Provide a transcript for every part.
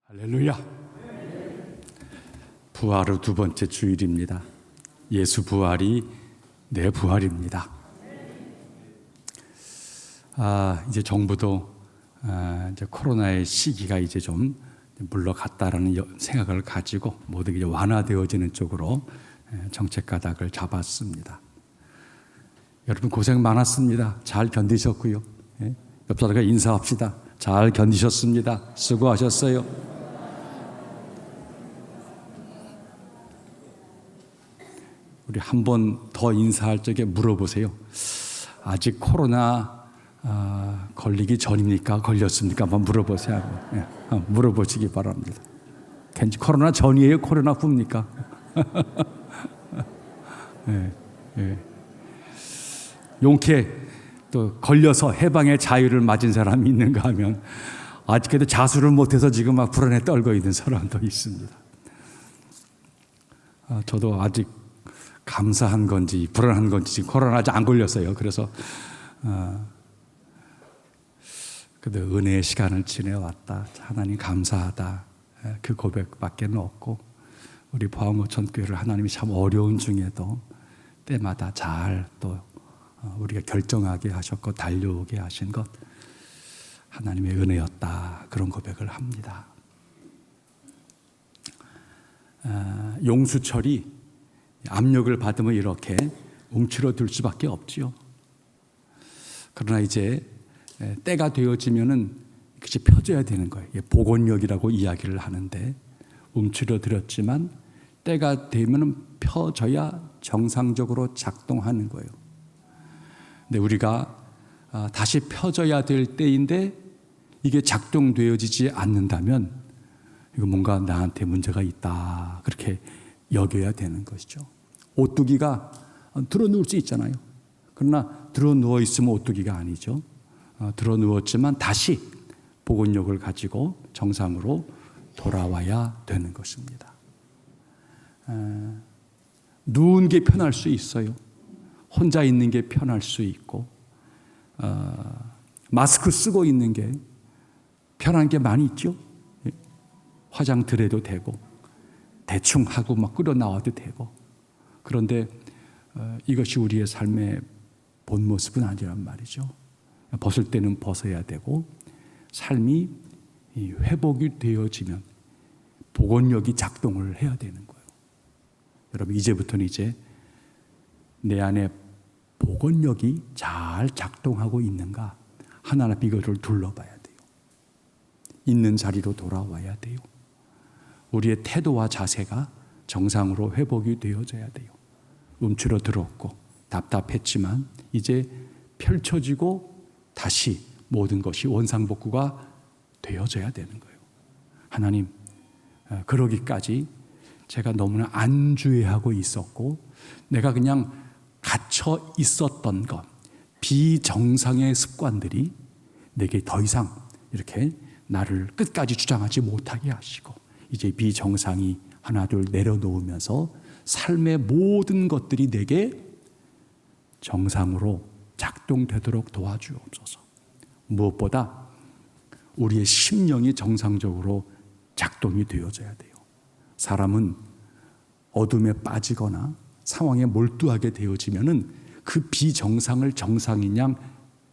할렐루야. 부활 후 두 번째 주일입니다. 예수 부활이 내 부활입니다. 이제 정부도 이제 코로나의 시기가 이제 좀 물러갔다라는 생각을 가지고 모두 이제 완화되어지는 쪽으로 정책 가닥을 잡았습니다. 여러분 고생 많았습니다. 잘 견디셨고요. 옆 사람과 인사합시다. 잘 견디셨습니다. 수고하셨어요. 우리 한 번 더 인사할 적에 물어보세요. 아직 코로나 걸리기 전입니까? 걸렸습니까? 한번 물어보세요. 물어보시기 바랍니다. 코로나 전이에요? 코로나 후입니까? 용케 또 걸려서 해방의 자유를 맞은 사람이 있는가 하면 아직도 자수를 못해서 지금 막 불안에 떨고 있는 사람도 있습니다. 저도 아직 감사한 건지 불안한 건지 지금 코로나 아직 안 걸렸어요. 그래서 그래도 은혜의 시간을 지내왔다. 하나님 감사하다. 그 고백밖에 없고 우리 포항호천교회를 하나님이 참 어려운 중에도 때마다 잘 또 우리가 결정하게 하셨고 달려오게 하신 것 하나님의 은혜였다. 그런 고백을 합니다. 용수철이 압력을 받으면 이렇게 움츠러들 수밖에 없지요. 그러나 이제 때가 되어지면은 그것이 펴져야 되는 거예요. 복원력이라고 이야기를 하는데 움츠러들었지만 때가 되면은 펴져야 정상적으로 작동하는 거예요. 근데 우리가 다시 펴져야 될 때인데 이게 작동되어지지 않는다면 이거 뭔가 나한테 문제가 있다. 그렇게 여겨야 되는 것이죠. 오뚜기가 들어 누울 수 있잖아요. 그러나 들어 누워 있으면 오뚜기가 아니죠. 들어 누웠지만 다시 복원력을 가지고 정상으로 돌아와야 되는 것입니다. 누운 게 편할 수 있어요. 혼자 있는 게 편할 수 있고 마스크 쓰고 있는 게 편한 게 많이 있죠. 화장들해도 되고 대충 하고 막 끌어 나와도 되고. 그런데 이것이 우리의 삶의 본 모습은 아니란 말이죠. 벗을 때는 벗어야 되고 삶이 회복이 되어지면 복원력이 작동을 해야 되는 거예요. 여러분 이제부터는 이제 내 안에 복원력이 잘 작동하고 있는가 하나하나 이거를 둘러봐야 돼요. 있는 자리로 돌아와야 돼요. 우리의 태도와 자세가 정상으로 회복이 되어져야 돼요. 움츠러들었고 답답했지만 이제 펼쳐지고 다시 모든 것이 원상복구가 되어져야 되는 거예요. 하나님, 그러기까지 제가 너무나 안주해하고 있었고 내가 그냥 갇혀 있었던 것, 비정상의 습관들이 내게 더 이상 이렇게 나를 끝까지 주장하지 못하게 하시고 이제 비정상이 하나둘 내려놓으면서 삶의 모든 것들이 내게 정상으로 작동되도록 도와주옵소서. 무엇보다 우리의 심령이 정상적으로 작동이 되어져야 돼요. 사람은 어둠에 빠지거나 상황에 몰두하게 되어지면은 그 비정상을 정상인 양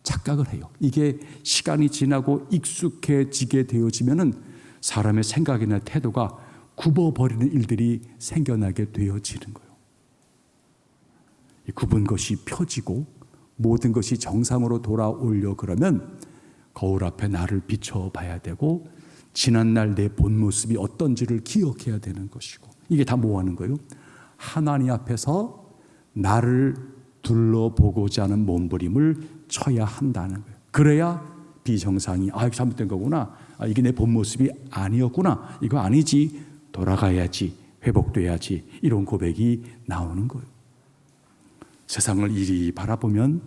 착각을 해요. 이게 시간이 지나고 익숙해지게 되어지면은 사람의 생각이나 태도가 굽어버리는 일들이 생겨나게 되어지는 거예요. 굽은 것이 펴지고 모든 것이 정상으로 돌아오려 그러면 거울 앞에 나를 비춰봐야 되고 지난날 내 본 모습이 어떤지를 기억해야 되는 것이고 이게 다 뭐 하는 거예요? 하나님 앞에서 나를 둘러보고자 하는 몸부림을 쳐야 한다는 거예요. 그래야 비정상이 이거 잘못된 거구나. 이게 내 본 모습이 아니었구나. 이거 아니지. 돌아가야지. 회복돼야지. 이런 고백이 나오는 거예요. 세상을 이리 바라보면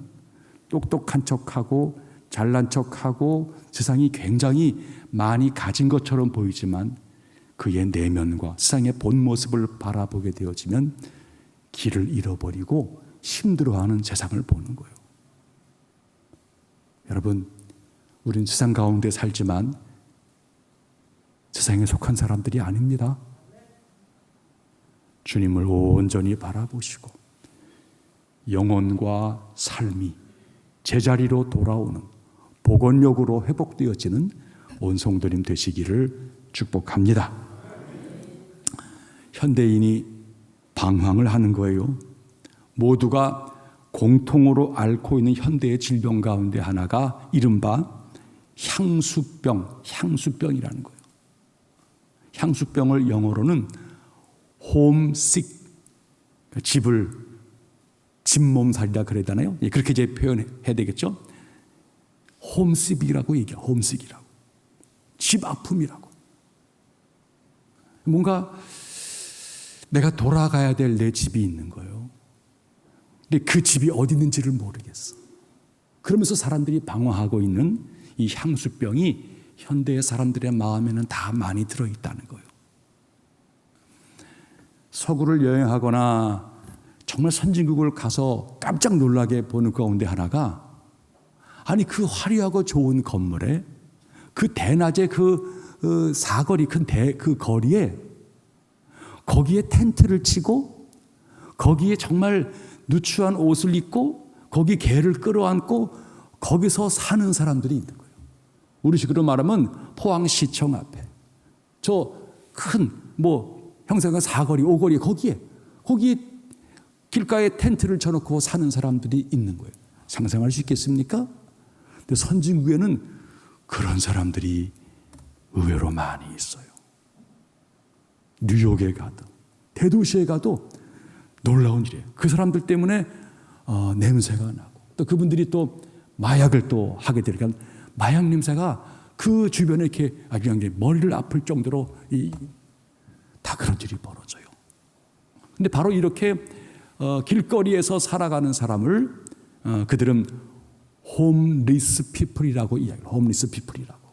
똑똑한 척하고 잘난 척하고 세상이 굉장히 많이 가진 것처럼 보이지만 그의 내면과 세상의 본 모습을 바라보게 되어지면 길을 잃어버리고 힘들어하는 세상을 보는 거예요. 여러분, 우린 세상 가운데 살지만 세상에 속한 사람들이 아닙니다. 주님을 온전히 바라보시고 영혼과 삶이 제자리로 돌아오는 복원력으로 회복되어지는 온 성도님 되시기를 축복합니다. 현대인이 방황을 하는 거예요. 모두가 공통으로 앓고 있는 현대의 질병 가운데 하나가 이른바 향수병이라는 거예요. 향수병을 영어로는 홈식, 집몸살이라 그래야 되나요? 그렇게 이제 표현해야 되겠죠? 홈식이라고 얘기해요. 홈식이라고. 집 아픔이라고. 뭔가 내가 돌아가야 될 내 집이 있는 거예요. 근데 그 집이 어디 있는지를 모르겠어. 그러면서 사람들이 방황하고 있는 이 향수병이 현대의 사람들의 마음에는 다 많이 들어있다는 거예요. 서구를 여행하거나 정말 선진국을 가서 깜짝 놀라게 보는 가운데 하나가, 아니 그 화려하고 좋은 건물에 그 대낮에 그 사거리 그 거리에 거기에 텐트를 치고 거기에 정말 누추한 옷을 입고 거기 개를 끌어안고 거기서 사는 사람들이 있는 거예요. 우리식으로 말하면 포항시청 앞에 저 큰 형사가 사거리 오거리 거기에 길가에 텐트를 쳐놓고 사는 사람들이 있는 거예요. 상상할 수 있겠습니까? 근데 선진국에는 그런 사람들이 의외로 많이 있어요. 뉴욕에 가도 대도시에 가도 놀라운 일이에요. 그 사람들 때문에 냄새가 나고 또 그분들이 또 마약을 또 하게 되니까 마약 냄새가 그 주변에 이렇게 그냥 머리를 아플 정도로 다 그런 일이 벌어져요. 근데 바로 이렇게 길거리에서 살아가는 사람을 그들은 홈리스 피플이라고 이야기해요. 홈리스 피플이라고.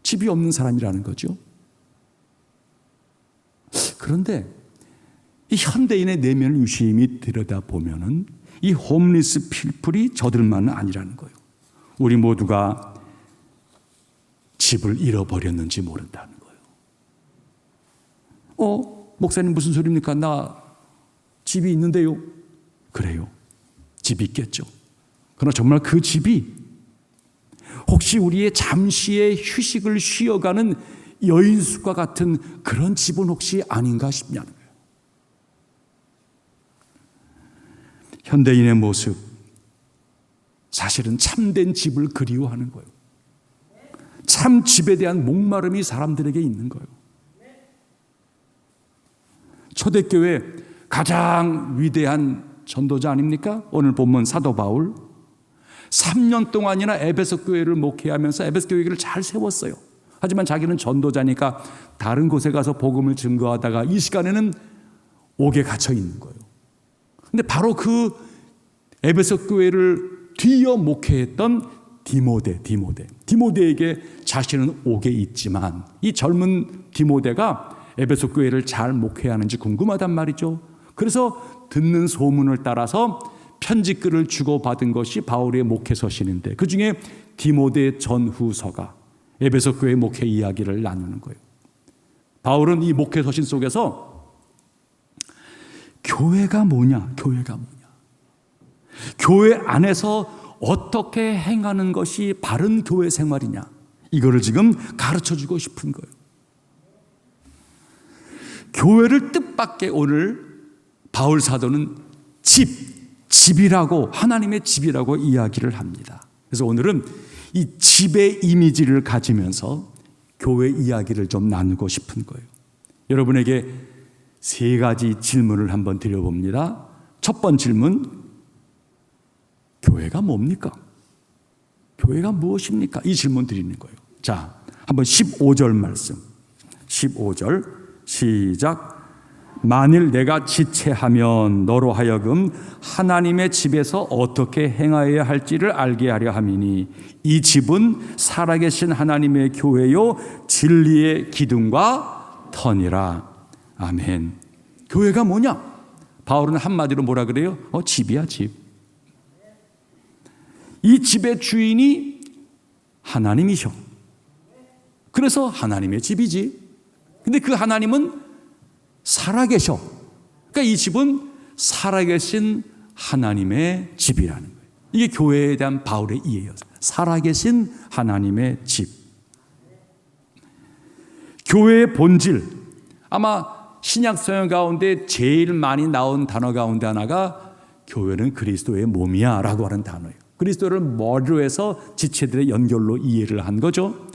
집이 없는 사람이라는 거죠. 그런데 이 현대인의 내면을 유심히 들여다보면은 이 홈리스 피플이 저들만은 아니라는 거예요. 우리 모두가 집을 잃어버렸는지 모른다는 거예요. 목사님 무슨 소리입니까? 나 집이 있는데요. 그래요. 집이 있겠죠. 그러나 정말 그 집이 혹시 우리의 잠시의 휴식을 쉬어가는 여인숙과 같은 그런 집은 혹시 아닌가 싶냐는 거예요. 현대인의 모습, 사실은 참된 집을 그리워하는 거예요. 참 집에 대한 목마름이 사람들에게 있는 거예요. 초대교회 가장 위대한 전도자 아닙니까? 오늘 본문 사도 바울 3년 동안이나 에베소 교회를 목회하면서 에베소 교회를 잘 세웠어요. 하지만 자기는 전도자니까 다른 곳에 가서 복음을 증거하다가 이 시간에는 옥에 갇혀 있는 거예요. 근데 바로 그 에베소 교회를 뒤이어 목회했던 디모데에게 자신은 옥에 있지만 이 젊은 디모데가 에베소 교회를 잘 목회하는지 궁금하단 말이죠. 그래서 듣는 소문을 따라서 편지글을 주고받은 것이 바울의 목회서신인데 그중에 디모데 전후서가 에베소 교회 목회 이야기를 나누는 거예요. 바울은 이 목회서신 속에서 교회가 뭐냐? 교회 안에서 어떻게 행하는 것이 바른 교회 생활이냐? 이거를 지금 가르쳐주고 싶은 거예요. 교회를 뜻밖의 오늘 바울 사도는 집이라고 하나님의 집이라고 이야기를 합니다. 그래서 오늘은 이 집의 이미지를 가지면서 교회 이야기를 좀 나누고 싶은 거예요. 여러분에게 3가지 질문을 한번 드려봅니다. 첫 번째 질문, 교회가 뭡니까? 교회가 무엇입니까? 이 질문 드리는 거예요. 자, 한번 15절 말씀. 15절 시작. 만일 내가 지체하면 너로 하여금 하나님의 집에서 어떻게 행하여야 할지를 알게 하려 함이니 이 집은 살아계신 하나님의 교회요 진리의 기둥과 터니라. 아멘. 교회가 뭐냐? 바울은 한마디로 뭐라 그래요? 집이야, 집. 이 집의 주인이 하나님이셔. 그래서 하나님의 집이지. 근데 그 하나님은 살아계셔. 그러니까 이 집은 살아계신 하나님의 집이라는 거예요. 이게 교회에 대한 바울의 이해예요. 살아계신 하나님의 집. 교회의 본질, 아마 신약 성경 가운데 제일 많이 나온 단어 가운데 하나가 교회는 그리스도의 몸이야 라고 하는 단어예요. 그리스도를 머리로 해서 지체들의 연결로 이해를 한 거죠.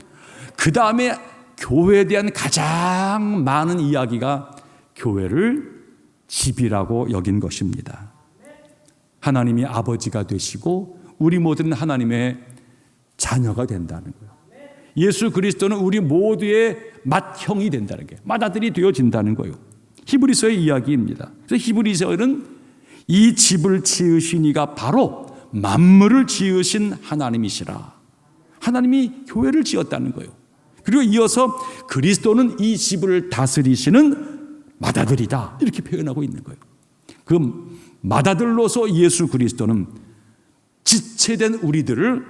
그 다음에 교회에 대한 가장 많은 이야기가 교회를 집이라고 여긴 것입니다. 하나님이 아버지가 되시고 우리 모두는 하나님의 자녀가 된다는 거예요. 예수 그리스도는 우리 모두의 맏형이 된다는 게 맏아들이 되어진다는 거예요. 히브리서의 이야기입니다. 그래서 히브리서는 이 집을 지으신 이가 바로 만물을 지으신 하나님이시라. 하나님이 교회를 지었다는 거예요. 그리고 이어서 그리스도는 이 집을 다스리시는 맏아들이다 이렇게 표현하고 있는 거예요. 그 맏아들로서 예수 그리스도는 지체된 우리들을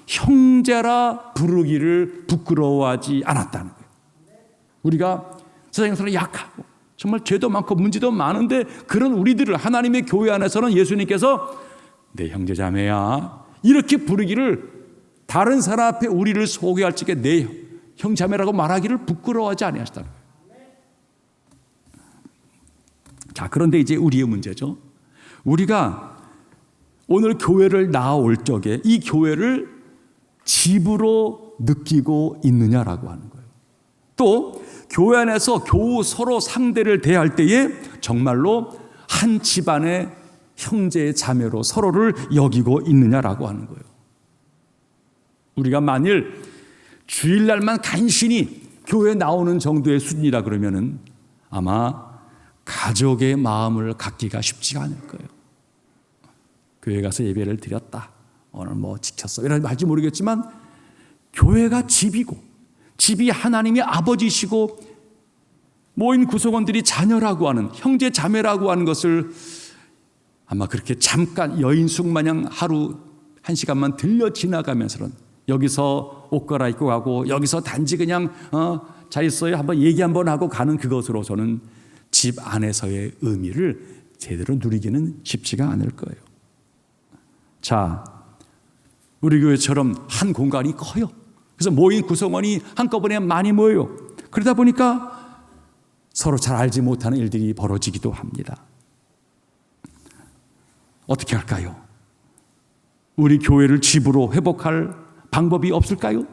형제라 부르기를 부끄러워하지 않았다는 거예요. 우리가 세상에서는 약하고 정말 죄도 많고 문제도 많은데 그런 우리들을 하나님의 교회 안에서는 예수님께서 내 형제자매야 이렇게 부르기를 다른 사람 앞에 우리를 소개할 적에 내 형제자매라고 말하기를 부끄러워하지 아니하시다는 거예요. 자, 그런데 이제 우리의 문제죠. 우리가 오늘 교회를 나올 적에 이 교회를 집으로 느끼고 있느냐라고 하는 거예요. 또 교회 안에서 서로 상대를 대할 때에 정말로 한 집안의 형제의 자매로 서로를 여기고 있느냐라고 하는 거예요. 우리가 만일 주일날만 간신히 교회에 나오는 정도의 수준이라 그러면은 아마 가족의 마음을 갖기가 쉽지가 않을 거예요. 교회 가서 예배를 드렸다. 오늘 뭐 지켰어. 이런 말 할지 모르겠지만 교회가 집이고 집이 하나님의 아버지시고 모인 구성원들이 자녀라고 하는 형제 자매라고 하는 것을 아마 그렇게 잠깐 여인숙 마냥 하루 1시간만 들려 지나가면서는 여기서 옷 갈아입고 가고 여기서 단지 그냥 잘 있어요 한번 얘기 한번 하고 가는 그것으로서는 집 안에서의 의미를 제대로 누리기는 쉽지가 않을 거예요. 자, 우리 교회처럼 한 공간이 커요. 그래서 모인 구성원이 한꺼번에 많이 모여요. 그러다 보니까 서로 잘 알지 못하는 일들이 벌어지기도 합니다. 어떻게 할까요? 우리 교회를 집으로 회복할 방법이 없을까요?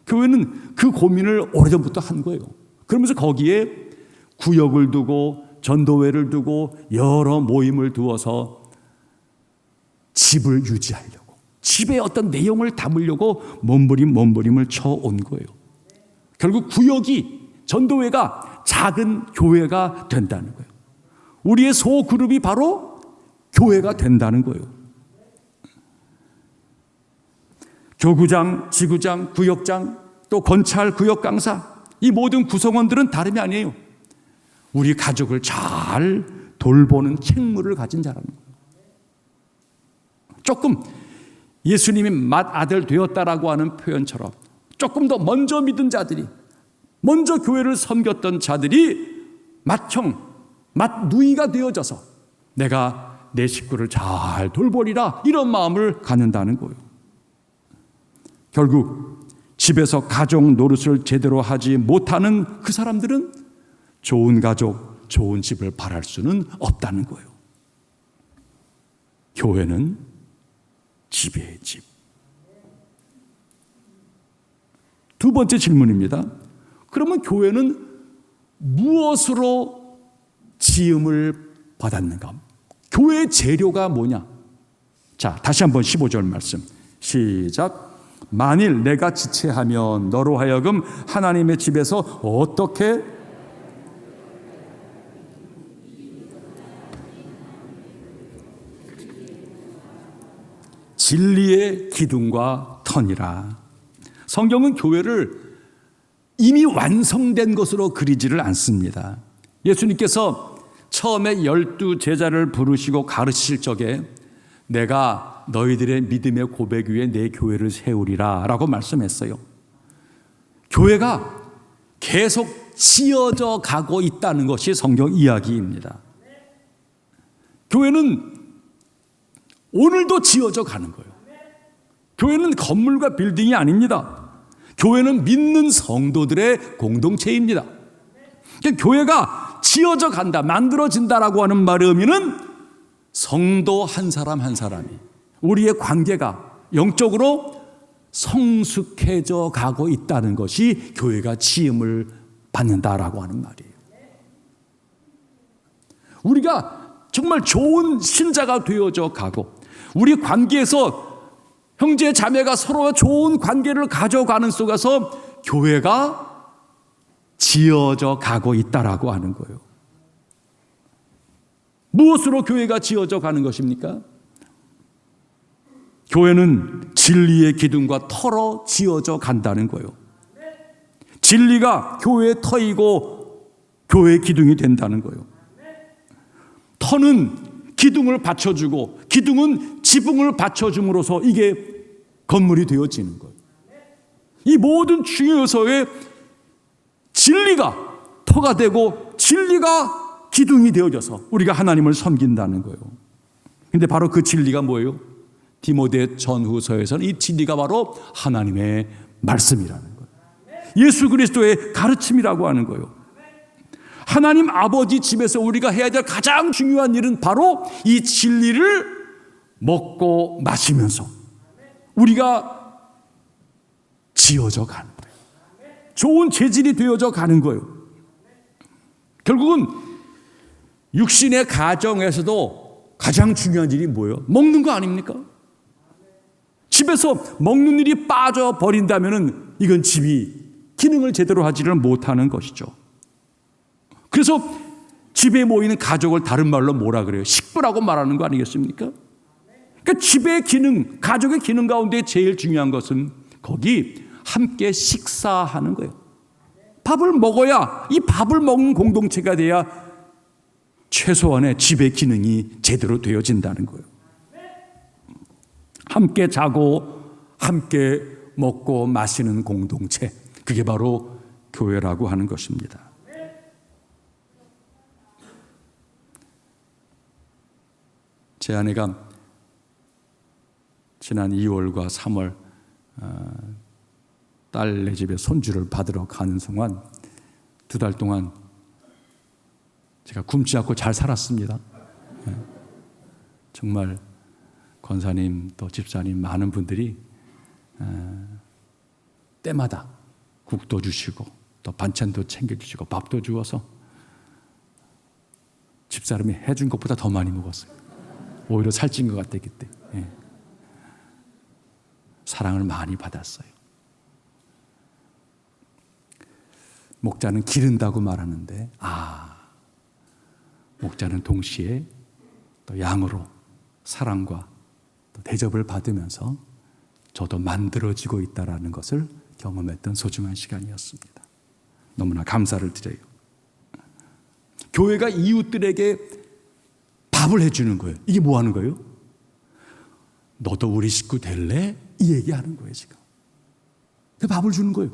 교회는 그 고민을 오래전부터 한 거예요. 그러면서 거기에 구역을 두고 전도회를 두고 여러 모임을 두어서 집을 유지하려고 집의 어떤 내용을 담으려고 몸부림을 쳐온 거예요. 결국 구역이 전도회가 작은 교회가 된다는 거예요. 우리의 소그룹이 바로 교회가 된다는 거예요. 교구장, 지구장, 구역장, 또 건찰, 구역 강사 이 모든 구성원들은 다름이 아니에요. 우리 가족을 잘 돌보는 책무를 가진 자라는 거예요. 조금 예수님이 맏아들 되었다라고 하는 표현처럼 조금 더 먼저 믿은 자들이 먼저 교회를 섬겼던 자들이 맏형, 맏누이가 되어져서 내가 내 식구를 잘 돌보리라 이런 마음을 갖는다는 거예요. 결국 집에서 가족 노릇을 제대로 하지 못하는 그 사람들은 좋은 가족, 좋은 집을 바랄 수는 없다는 거예요. 교회는 집의 집. 두 번째 질문입니다. 그러면 교회는 무엇으로 지음을 받았는가? 교회의 재료가 뭐냐? 자, 다시 한번 15절 말씀 시작. 만일 내가 지체하면 너로 하여금 하나님의 집에서 어떻게 진리의 기둥과 터니라. 성경은 교회를 이미 완성된 것으로 그리지를 않습니다. 예수님께서 처음에 12 제자를 부르시고 가르치실 적에 내가 너희들의 믿음의 고백 위에 내 교회를 세우리라 라고 말씀했어요. 교회가 계속 지어져 가고 있다는 것이 성경 이야기입니다. 교회는 오늘도 지어져 가는 거예요. 교회는 건물과 빌딩이 아닙니다. 교회는 믿는 성도들의 공동체입니다. 그러니까 교회가 지어져 간다, 만들어진다라고 하는 말의 의미는 성도 한 사람 한 사람이 우리의 관계가 영적으로 성숙해져 가고 있다는 것이 교회가 지음을 받는다라고 하는 말이에요. 우리가 정말 좋은 신자가 되어져 가고 우리 관계에서 형제 자매가 서로 좋은 관계를 가져가는 속에서 교회가 지어져 가고 있다라고 하는 거예요. 무엇으로 교회가 지어져 가는 것입니까? 교회는 진리의 기둥과 터로 지어져 간다는 거예요. 진리가 교회의 터이고 교회의 기둥이 된다는 거예요. 터는 기둥을 받쳐주고 기둥은 지붕을 받쳐줌으로써 이게 건물이 되어지는 거예요. 이 모든 중요 요소에 진리가 터가 되고 진리가 기둥이 되어져서 우리가 하나님을 섬긴다는 거예요. 근데 바로 그 진리가 뭐예요? 디모데 전후서에서는 이 진리가 바로 하나님의 말씀이라는 거예요. 예수 그리스도의 가르침이라고 하는 거예요. 하나님 아버지 집에서 우리가 해야 될 가장 중요한 일은 바로 이 진리를 먹고 마시면서 우리가 지어져 가는 거예요. 좋은 재질이 되어져 가는 거예요. 결국은 육신의 가정에서도 가장 중요한 일이 뭐예요? 먹는 거 아닙니까? 집에서 먹는 일이 빠져버린다면 이건 집이 기능을 제대로 하지를 못하는 것이죠. 그래서 집에 모이는 가족을 다른 말로 뭐라 그래요? 식구라고 말하는 거 아니겠습니까? 그러니까 집의 기능, 가족의 기능 가운데 제일 중요한 것은 거기 함께 식사하는 거예요. 밥을 먹어야, 이 밥을 먹는 공동체가 돼야 최소한의 집의 기능이 제대로 되어진다는 거예요. 함께 자고 함께 먹고 마시는 공동체, 그게 바로 교회라고 하는 것입니다. 제 아내가 지난 2월과 3월 딸네 집에 손주를 받으러 가는 동안 2달 동안 제가 굶지 않고 잘 살았습니다. 정말 권사님 또 집사님 많은 분들이 때마다 국도 주시고 또 반찬도 챙겨주시고 밥도 주어서 집사람이 해준 것보다 더 많이 먹었어요. 오히려 살찐 것 같았기 때문에 사랑을 많이 받았어요. 목자는 기른다고 말하는데 목자는 동시에 또 양으로 사랑과 또 대접을 받으면서 저도 만들어지고 있다는 것을 경험했던 소중한 시간이었습니다. 너무나 감사를 드려요. 교회가 이웃들에게 밥을 해주는 거예요. 이게 뭐 하는 거예요? 너도 우리 식구 될래? 이 얘기하는 거예요, 지금. 밥을 주는 거예요.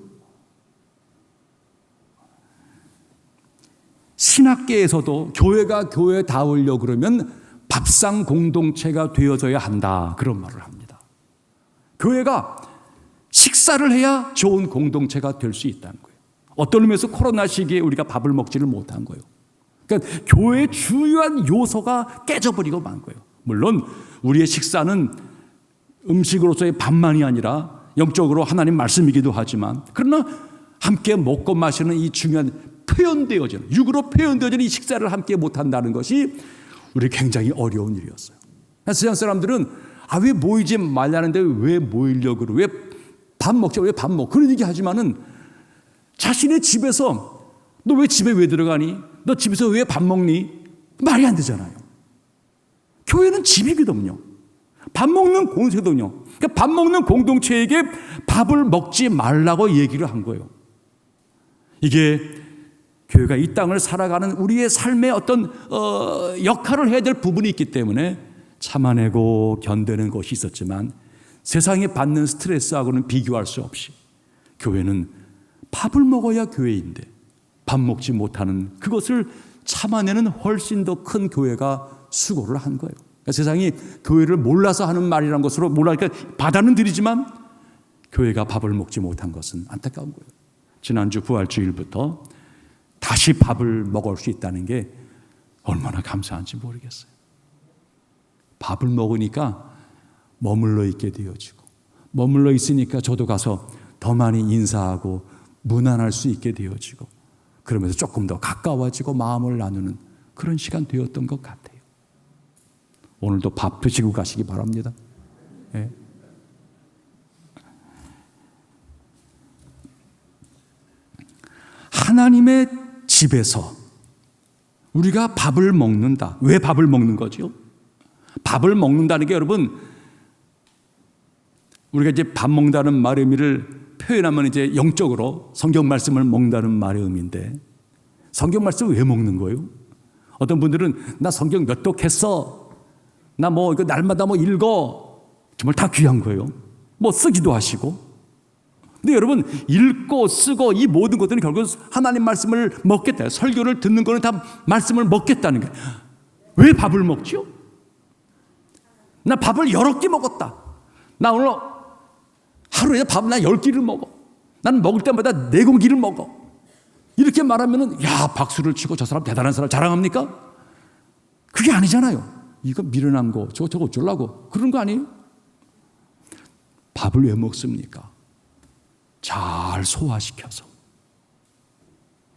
신학계에서도 교회가 교회다우려고 그러면 밥상 공동체가 되어져야 한다, 그런 말을 합니다. 교회가 식사를 해야 좋은 공동체가 될 수 있다는 거예요. 어떤 의미에서 코로나 시기에 우리가 밥을 먹지를 못한 거예요. 그러니까 교회의 주요한 요소가 깨져버리고 만 거예요. 물론 우리의 식사는 음식으로서의 밥만이 아니라 영적으로 하나님 말씀이기도 하지만, 그러나 함께 먹고 마시는 이 중요한 표현되어지는, 육으로 표현되어지는 이 식사를 함께 못한다는 것이 우리 굉장히 어려운 일이었어요. 세상 사람들은 왜 모이지 말라는데 왜 모이려고 그러고, 왜 밥 먹자, 왜 밥 먹, 그런 얘기 하지만은 자신의 집에서 너 왜 집에 왜 들어가니? 너 집에서 왜 밥 먹니? 말이 안 되잖아요. 교회는 집이거든요. 밥 먹는 공동체거든요. 그러니까 밥 먹는 공동체에게 밥을 먹지 말라고 얘기를 한 거예요. 이게 교회가 이 땅을 살아가는 우리의 삶의 어떤 역할을 해야 될 부분이 있기 때문에 참아내고 견뎌내는 것이 있었지만, 세상에 받는 스트레스하고는 비교할 수 없이 교회는 밥을 먹어야 교회인데 밥 먹지 못하는 그것을 참아내는 훨씬 더 큰 교회가 수고를 한 거예요. 그러니까 세상이 교회를 몰라서 하는 말이라는 것으로 몰라니까 받아는 드리지만 교회가 밥을 먹지 못한 것은 안타까운 거예요. 지난주 부활주일부터 다시 밥을 먹을 수 있다는 게 얼마나 감사한지 모르겠어요. 밥을 먹으니까 머물러 있게 되어지고 머물러 있으니까 저도 가서 더 많이 인사하고 문안할 수 있게 되어지고 그러면서 조금 더 가까워지고 마음을 나누는 그런 시간 되었던 것 같아요. 오늘도 밥 드시고 가시기 바랍니다. 네. 하나님의 집에서 우리가 밥을 먹는다. 왜 밥을 먹는 거죠? 밥을 먹는다는 게 여러분, 우리가 이제 밥 먹는다는 말의 의미를 표현하면 이제 영적으로 성경 말씀을 먹는다는 말의 의미인데, 성경 말씀을 왜 먹는 거예요? 어떤 분들은 나 성경 몇 독 했어. 나 뭐 이거 날마다 뭐 읽어. 정말 다 귀한 거예요. 뭐 쓰기도 하시고. 근데 여러분, 읽고 쓰고 이 모든 것들은 결국 하나님 말씀을 먹겠다. 설교를 듣는 거는 다 말씀을 먹겠다는 거예요. 왜 밥을 먹죠? 나 밥을 여러 끼 먹었다. 나 오늘 하루에 밥 나 10끼를 먹어. 나는 먹을 때마다 4공기를 먹어. 이렇게 말하면은 야, 박수를 치고 저 사람 대단한 사람 자랑합니까? 그게 아니잖아요. 이거 미련한 거 저거 어쩌려고 그런 거 아니에요? 밥을 왜 먹습니까? 잘 소화시켜서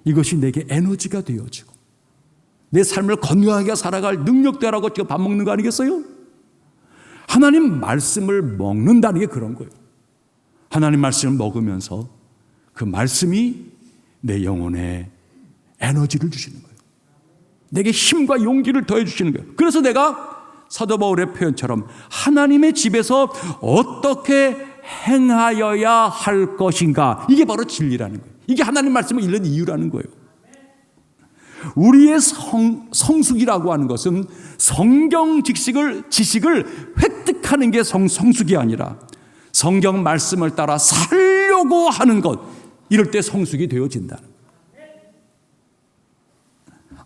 이것이 내게 에너지가 되어지고 내 삶을 건강하게 살아갈 능력되라고 지금 밥 먹는 거 아니겠어요? 하나님 말씀을 먹는다는 게 그런 거예요. 하나님 말씀을 먹으면서 그 말씀이 내 영혼에 에너지를 주시는 거예요. 내게 힘과 용기를 더해 주시는 거예요. 그래서 내가 사도 바울의 표현처럼 하나님의 집에서 어떻게 행하여야 할 것인가, 이게 바로 진리라는 거예요. 이게 하나님 말씀을 읽는 이유라는 거예요. 우리의 성숙이라고 하는 것은 성경 지식을 획득하는 게 성숙이 아니라 성경 말씀을 따라 살려고 하는 것, 이럴 때 성숙이 되어진다는 거예요.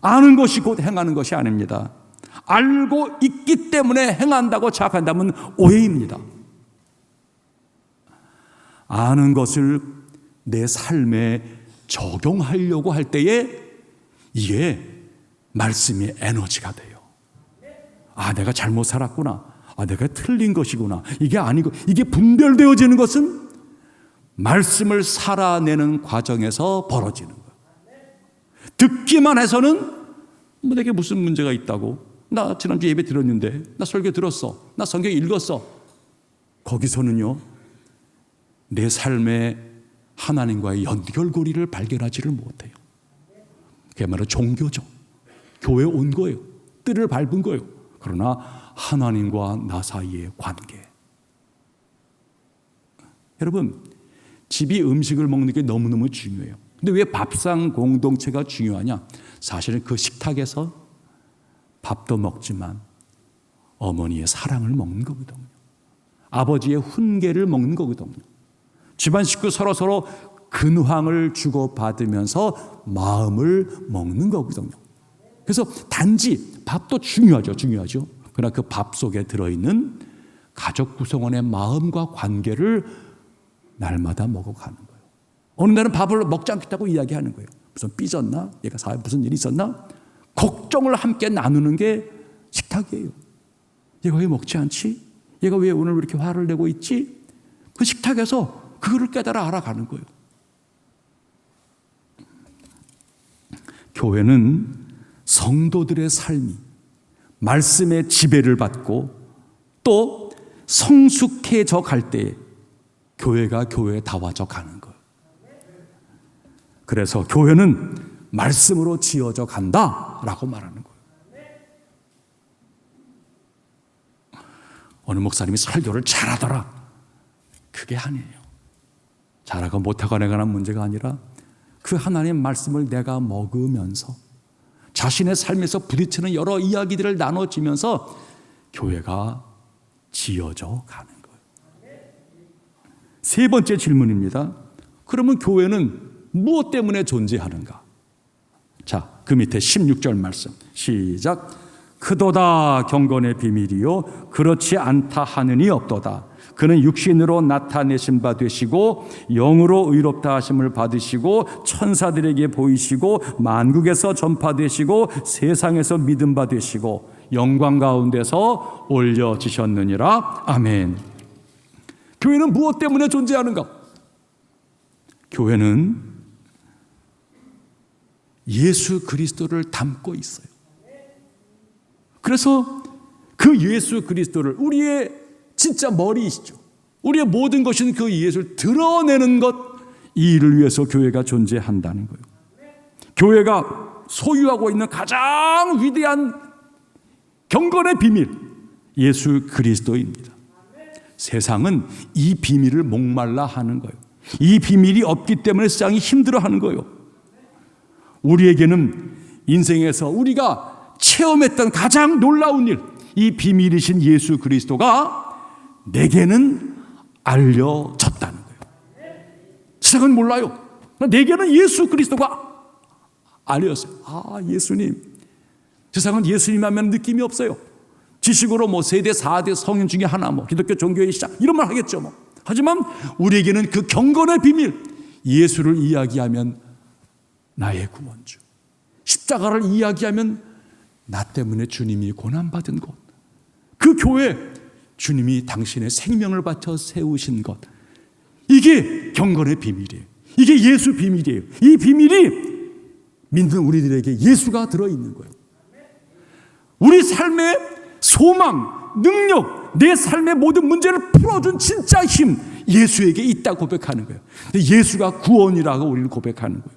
아는 것이 곧 행하는 것이 아닙니다. 알고 있기 때문에 행한다고 생각한다면 오해입니다. 아는 것을 내 삶에 적용하려고 할 때에 이게 말씀의 에너지가 돼요. 아, 내가 잘못 살았구나. 아, 내가 틀린 것이구나. 이게 아니고, 이게 분별되어지는 것은 말씀을 살아내는 과정에서 벌어지는 거예요. 듣기만 해서는 뭐 내게 무슨 문제가 있다고, 나 지난주 예배 들었는데, 나 설교 들었어, 나 성경 읽었어. 거기서는요, 내 삶에 하나님과의 연결고리를 발견하지를 못해요. 그야말로 종교죠. 교회 온 거예요. 뜰을 밟은 거예요. 그러나 하나님과 나 사이의 관계. 여러분, 집이 음식을 먹는 게 너무너무 중요해요. 근데 왜 밥상 공동체가 중요하냐? 사실은 그 식탁에서 밥도 먹지만 어머니의 사랑을 먹는 거거든요. 아버지의 훈계를 먹는 거거든요. 집안 식구 서로 근황을 주고받으면서 마음을 먹는 거거든요. 그래서 단지 밥도 중요하죠. 그러나 그 밥 속에 들어있는 가족 구성원의 마음과 관계를 날마다 먹어가는 거예요. 어느 날은 밥을 먹지 않겠다고 이야기하는 거예요. 무슨 삐졌나? 얘가 사회 무슨 일이 있었나? 걱정을 함께 나누는 게 식탁이에요. 얘가 왜 먹지 않지? 얘가 왜 오늘 이렇게 화를 내고 있지? 그 식탁에서 그거를 깨달아 알아가는 거예요. 교회는 성도들의 삶이 말씀의 지배를 받고 또 성숙해져 갈 때 교회가 교회다워져 가는 거예요. 그래서 교회는 말씀으로 지어져 간다라고 말하는 거예요. 어느 목사님이 설교를 잘하더라. 그게 아니에요. 잘하고 못하고에 관한 문제가 아니라 그 하나님의 말씀을 내가 먹으면서 자신의 삶에서 부딪히는 여러 이야기들을 나눠지면서 교회가 지어져 가는 거예요. 세 번째 질문입니다. 그러면 교회는 무엇 때문에 존재하는가? 자, 그 밑에 16절 말씀 시작. 크도다 경건의 비밀이요 그렇지 않다 하느니 없도다. 그는 육신으로 나타내신 바 되시고 영으로 의롭다 하심을 받으시고 천사들에게 보이시고 만국에서 전파되시고 세상에서 믿음 바 되시고 영광 가운데서 올려지셨느니라. 아멘. 교회는 무엇 때문에 존재하는가? 교회는 예수 그리스도를 담고 있어요. 그래서 그 예수 그리스도를, 우리의 진짜 머리이시죠, 우리의 모든 것인 그 예수를 드러내는 것, 이 일을 위해서 교회가 존재한다는 거예요. 교회가 소유하고 있는 가장 위대한 경건의 비밀, 예수 그리스도입니다. 세상은 이 비밀을 목말라 하는 거예요. 이 비밀이 없기 때문에 세상이 힘들어하는 거예요. 우리에게는 인생에서 우리가 체험했던 가장 놀라운 일, 이 비밀이신 예수 그리스도가 내게는 알려졌다는 거예요. 세상은 몰라요. 내게는 예수 그리스도가 알려졌어요. 아, 예수님. 세상은 예수님 하면 느낌이 없어요. 지식으로 뭐 세대 4대 성인 중에 하나, 뭐 기독교 종교의 시작 이런 말 하겠죠 뭐. 하지만 우리에게는 그 경건의 비밀, 예수를 이야기하면 나의 구원주, 십자가를 이야기하면 나 때문에 주님이 고난받은 것, 그 교회, 주님이 당신의 생명을 바쳐 세우신 것, 이게 경건의 비밀이에요. 이게 예수 비밀이에요. 이 비밀이 믿는 우리들에게 예수가 들어있는 거예요. 우리 삶의 소망, 능력, 내 삶의 모든 문제를 풀어준 진짜 힘, 예수에게 있다 고백하는 거예요. 예수가 구원이라고 우리를 고백하는 거예요.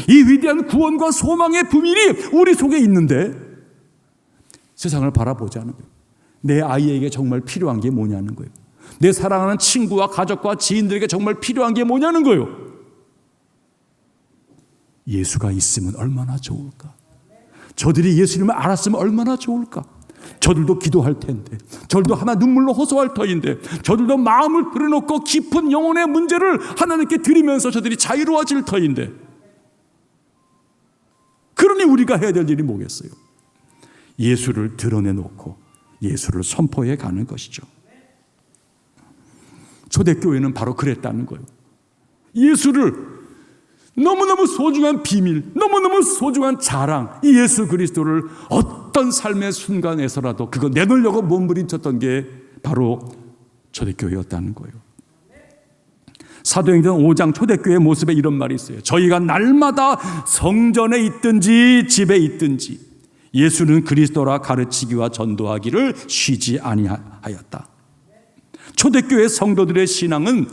이 위대한 구원과 소망의 비밀이 우리 속에 있는데 세상을 바라보지 않는 거예요. 내 아이에게 정말 필요한 게 뭐냐는 거예요. 내 사랑하는 친구와 가족과 지인들에게 정말 필요한 게 뭐냐는 거예요. 예수가 있으면 얼마나 좋을까? 저들이 예수님을 알았으면 얼마나 좋을까? 저들도 기도할 텐데, 저들도 하나 눈물로 호소할 터인데, 저들도 마음을 들여놓고 깊은 영혼의 문제를 하나님께 드리면서 저들이 자유로워질 터인데, 그러니 우리가 해야 될 일이 뭐겠어요? 예수를 드러내놓고 예수를 선포해 가는 것이죠. 초대교회는 바로 그랬다는 거예요. 예수를 너무너무 소중한 비밀, 너무너무 소중한 자랑, 이 예수 그리스도를 어떤 삶의 순간에서라도 그거 내놓으려고 몸부림쳤던 게 바로 초대교회였다는 거예요. 사도행전 5장 초대교회의 모습에 이런 말이 있어요. 저희가 날마다 성전에 있든지 집에 있든지 예수는 그리스도라 가르치기와 전도하기를 쉬지 아니하였다. 초대교회 성도들의 신앙은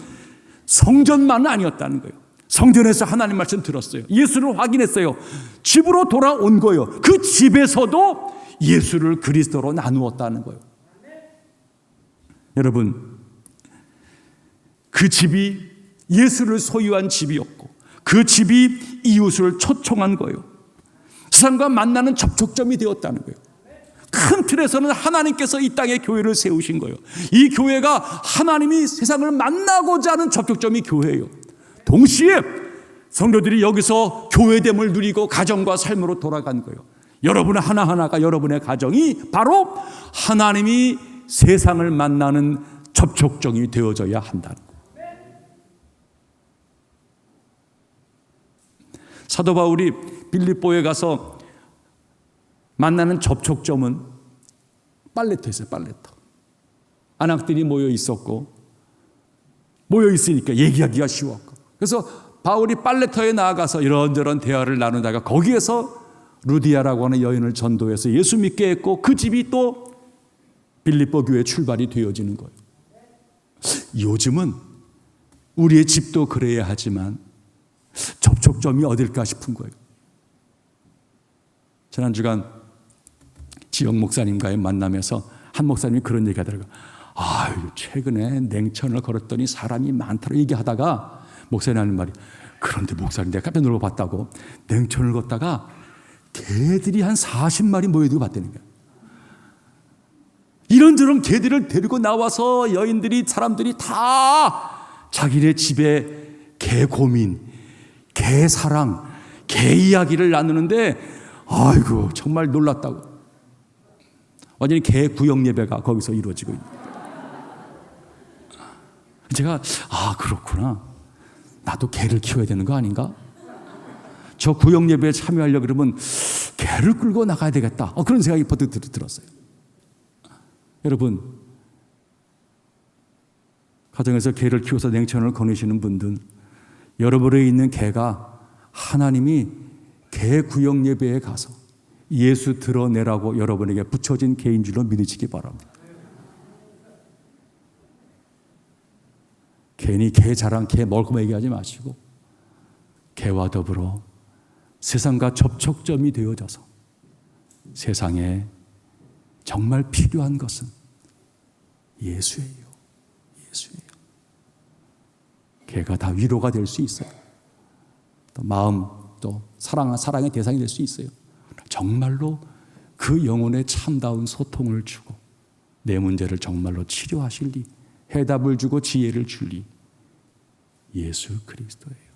성전만은 아니었다는 거예요. 성전에서 하나님 말씀 들었어요. 예수를 확인했어요. 집으로 돌아온 거예요. 그 집에서도 예수를 그리스도로 나누었다는 거예요. 여러분, 그 집이 예수를 소유한 집이었고 그 집이 이웃을 초청한 거예요. 세상과 만나는 접촉점이 되었다는 거예요. 큰 틀에서는 하나님께서 이 땅에 교회를 세우신 거예요. 이 교회가 하나님이 세상을 만나고자 하는 접촉점이 교회예요. 동시에 성도들이 여기서 교회됨을 누리고 가정과 삶으로 돌아간 거예요. 여러분 하나하나가, 여러분의 가정이 바로 하나님이 세상을 만나는 접촉점이 되어져야 한다는 거예요. 사도 바울이 빌립보에 가서 만나는 접촉점은 빨래터였어요. 빨래터. 안악들이 모여 있었고, 모여 있으니까 얘기하기가 쉬웠고, 그래서 바울이 빨래터에 나아가서 이런저런 대화를 나누다가 거기에서 루디아라고 하는 여인을 전도해서 예수 믿게 했고, 그 집이 또 빌립보 교회 출발이 되어지는 거예요. 요즘은 우리의 집도 그래야 하지만 접촉점이 어딜까 싶은 거예요. 지난주간 지역 목사님과의 만남에서 한 목사님이 그런 얘기 하더라고요. 최근에 냉천을 걸었더니 사람이 많다고 얘기하다가 목사님 하는 말이, 그런데 목사님 내가 깜짝 놀라 봤다고, 냉천을 걷다가 개들이 한 40마리 모여들고 봤다는 거예요. 이런저런 개들을 데리고 나와서 여인들이, 사람들이 다 자기네 집에 개 고민, 개 사랑, 개 이야기를 나누는데 아이고 정말 놀랐다고. 완전히 개 구역 예배가 거기서 이루어지고 있는. 제가 그렇구나. 나도 개를 키워야 되는 거 아닌가? 저 구역 예배에 참여하려고 그러면 개를 끌고 나가야 되겠다. 그런 생각이 버뜩 들었어요. 여러분, 가정에서 개를 키워서 냉천을 거니시는 분들, 여러분에 있는 개가 하나님이 개 구역 예배에 가서 예수 드러내라고 여러분에게 붙여진 개인 줄로 믿으시기 바랍니다. 괜히 개 자랑, 개 멀고 얘기하지 마시고 개와 더불어 세상과 접촉점이 되어져서 세상에 정말 필요한 것은 예수예요. 예수예요. 개가 다 위로가 될 수 있어요. 또 마음, 또 사랑의 대상이 될 수 있어요. 정말로 그 영혼에 참다운 소통을 주고 내 문제를 정말로 치료하실 리, 해답을 주고 지혜를 줄 리, 예수 그리스도예요.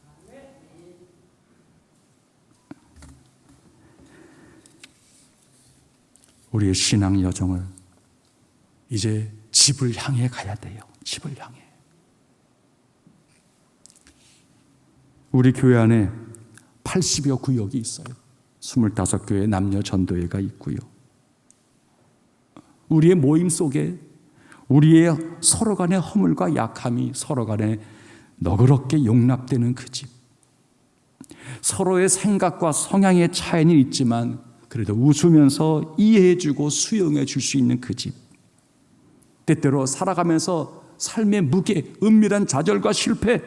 우리의 신앙 여정을 이제 집을 향해 가야 돼요. 집을 향해. 우리 교회 안에 80여 구역이 있어요. 25교회 남녀 전도회가 있고요. 우리의 모임 속에 우리의 서로 간의 허물과 약함이 서로 간에 너그럽게 용납되는 그 집. 서로의 생각과 성향의 차이는 있지만 그래도 웃으면서 이해해주고 수용해 줄 수 있는 그 집. 때때로 살아가면서 삶의 무게, 은밀한 좌절과 실패,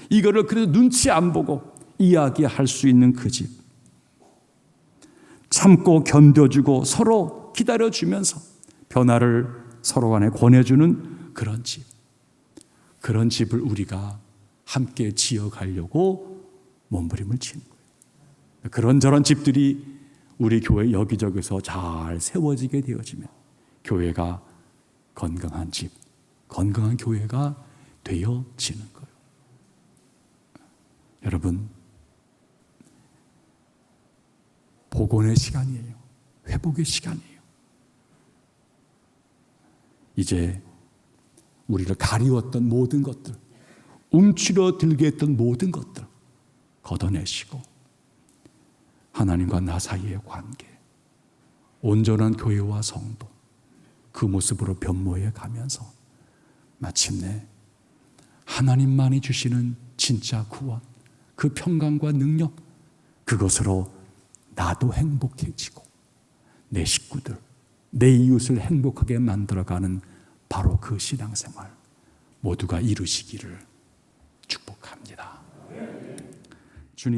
이거를 그래도 눈치 안 보고 이야기할 수 있는 그 집. 참고 견뎌주고 서로 기다려주면서 변화를 서로 간에 권해주는 그런 집. 그런 집을 우리가 함께 지어가려고 몸부림을 치는 거예요. 그런저런 집들이 우리 교회 여기저기서 잘 세워지게 되어지면 교회가 건강한 집, 건강한 교회가 되어지는 거예요. 여러분, 복원의 시간이에요. 회복의 시간이에요. 이제 우리를 가리웠던 모든 것들, 움츠러 들게 했던 모든 것들 걷어내시고 하나님과 나 사이의 관계, 온전한 교회와 성도, 그 모습으로 변모해 가면서 마침내 하나님만이 주시는 진짜 구원, 그 평강과 능력, 그것으로 나도 행복해지고 내 식구들, 내 이웃을 행복하게 만들어가는 바로 그 신앙생활 모두가 이루시기를 축복합니다.